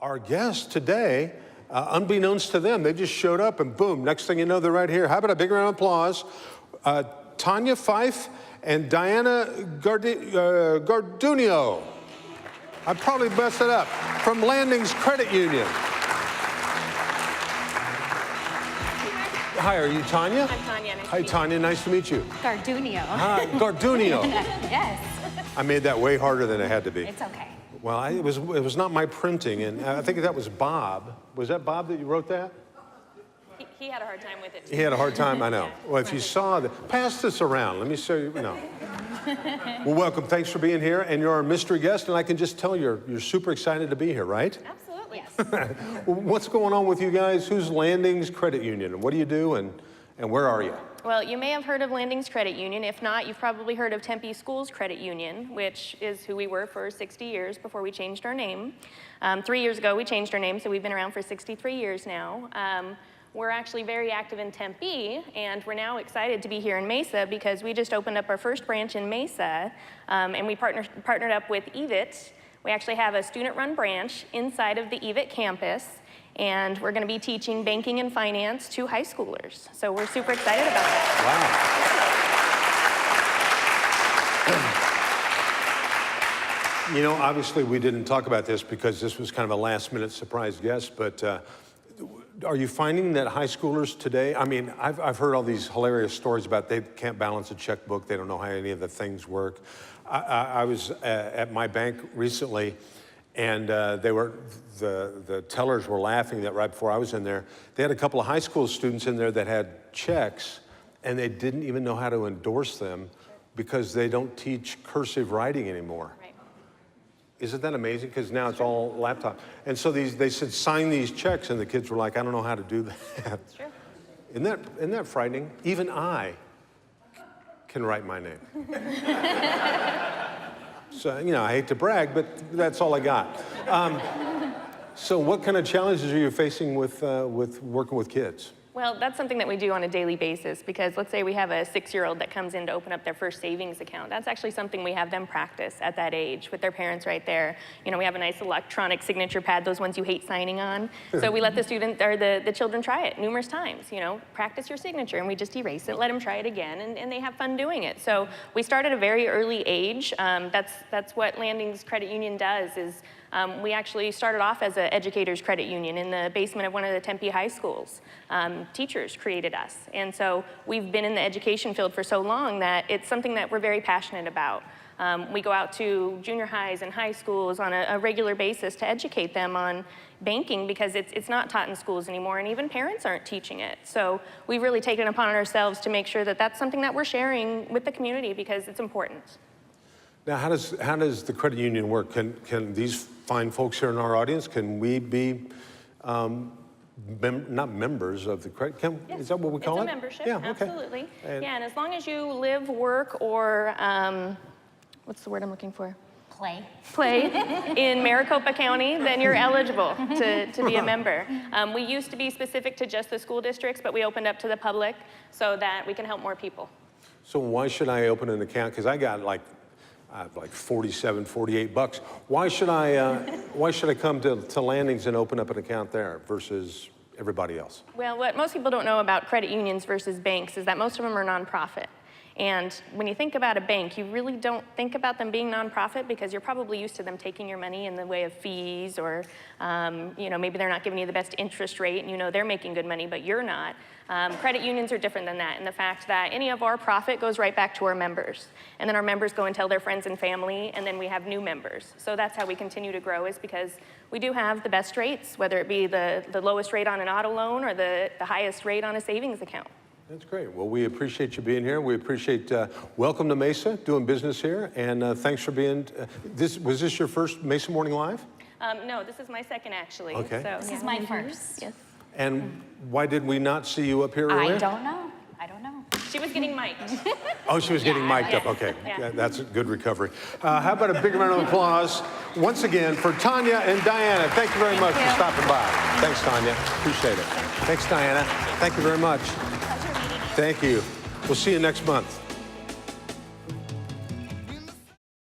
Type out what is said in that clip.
Our guests today, unbeknownst to them, they just showed up and boom, next thing you know, they're right here. How about a big round of applause? Tanya Fife and Diana Gardunio. I probably messed it up. From Landings Credit Union. Hi, are you Tanya? I'm Tanya. Nice Hi, Tanya. Nice to meet you. Gardunio. Hi, Gardunio. Yes. I made that way harder than it had to be. It's okay. Well, it was not my printing, and I think that was Bob. Was that Bob that you wrote that? He had a hard time with it, too. He had a hard time, I know. Well, if you saw that, pass this around. Let me show you, no. Well, welcome. Thanks for being here, and you're our mystery guest, and I can just tell you're super excited to be here, right? Absolutely. Yes. Well, what's going on with you guys? Who's Landings Credit Union, and what do you do, and where are you? Well, you may have heard of Landings Credit Union. If not, you've probably heard of Tempe Schools Credit Union, which is who we were for 60 years before we changed our name. 3 years ago, we changed our name, so we've been around for 63 years now. We're actually very active in Tempe, and we're now excited to be here in Mesa because we just opened up our first branch in Mesa, and we partnered up with EVIT. We actually have a student-run branch inside of the EVIT campus, and we're going to be teaching banking and finance to high schoolers. So we're super excited about that. Wow. You know, obviously we didn't talk about this because this was kind of a last-minute surprise guest, but are you finding that high schoolers today, I mean, I've heard all these hilarious stories about they can't balance a checkbook, they don't know how any of the things work. I was at my bank recently, and the tellers were laughing that right before I was in there. They had a couple of high school students in there that had checks, and they didn't even know how to endorse them because they don't teach cursive writing anymore. Right. Isn't that amazing? Because now it's all laptop. And so they said, sign these checks, and the kids were like, I don't know how to do that. Sure. Isn't that frightening? Even I can write my name. So, you know, I hate to brag, but that's all I got. So what kind of challenges are you facing with working with kids? Well, that's something that we do on a daily basis because let's say we have a 6-year-old that comes in to open up their first savings account. That's actually something we have them practice at that age with their parents right there. You know, we have a nice electronic signature pad, those ones you hate signing on. So we let the student or the children try it numerous times. You know, practice your signature, and we just erase it, let them try it again, and they have fun doing it. So we start at a very early age. That's what Landings Credit Union does is we actually started off as an educators credit union in the basement of one of the Tempe high schools. Teachers created us. And so we've been in the education field for so long that it's something that we're very passionate about. We go out to junior highs and high schools on a regular basis to educate them on banking because it's not taught in schools anymore, and even parents aren't teaching it. So we've really taken it upon ourselves to make sure that that's something that we're sharing with the community because it's important. Now, how does the credit union work? Can these fine folks here in our audience, can we be not members of the credit? Yes. Is that what we call it? It's a membership, yeah, okay. absolutely. And as long as you live, work, or what's the word I'm looking for? Play in Maricopa County, then you're eligible to be a member. We used to be specific to just the school districts, but we opened up to the public so that we can help more people. So why should I open an account? Because I got like 47, 48 bucks. Why should I come to Landings and open up an account there versus everybody else? Well, what most people don't know about credit unions versus banks is that most of them are nonprofit. And when you think about a bank, you really don't think about them being nonprofit because you're probably used to them taking your money in the way of fees or, you know, maybe they're not giving you the best interest rate and you know they're making good money, but you're not. Credit unions are different than that in the fact that any of our profit goes right back to our members. And then our members go and tell their friends and family, and then we have new members. So that's how we continue to grow is because we do have the best rates, whether it be the lowest rate on an auto loan or the highest rate on a savings account. That's great. Well, we appreciate you being here. We appreciate, welcome to Mesa, doing business here. And thanks for being, was this your first Mesa Morning Live? No, this is my second actually. Okay. So, This is my first. Yes. And why did we not see you up here earlier? I don't know. I don't know. She was getting mic'd. Oh, she was getting mic'd up. Okay, that's a good recovery. How about a big round of applause once again for Tanya and Diana. Thank you very much for stopping by. Thanks, Tanya. Appreciate it. Thanks, Diana. Thank you very much. Thank you. We'll see you next month.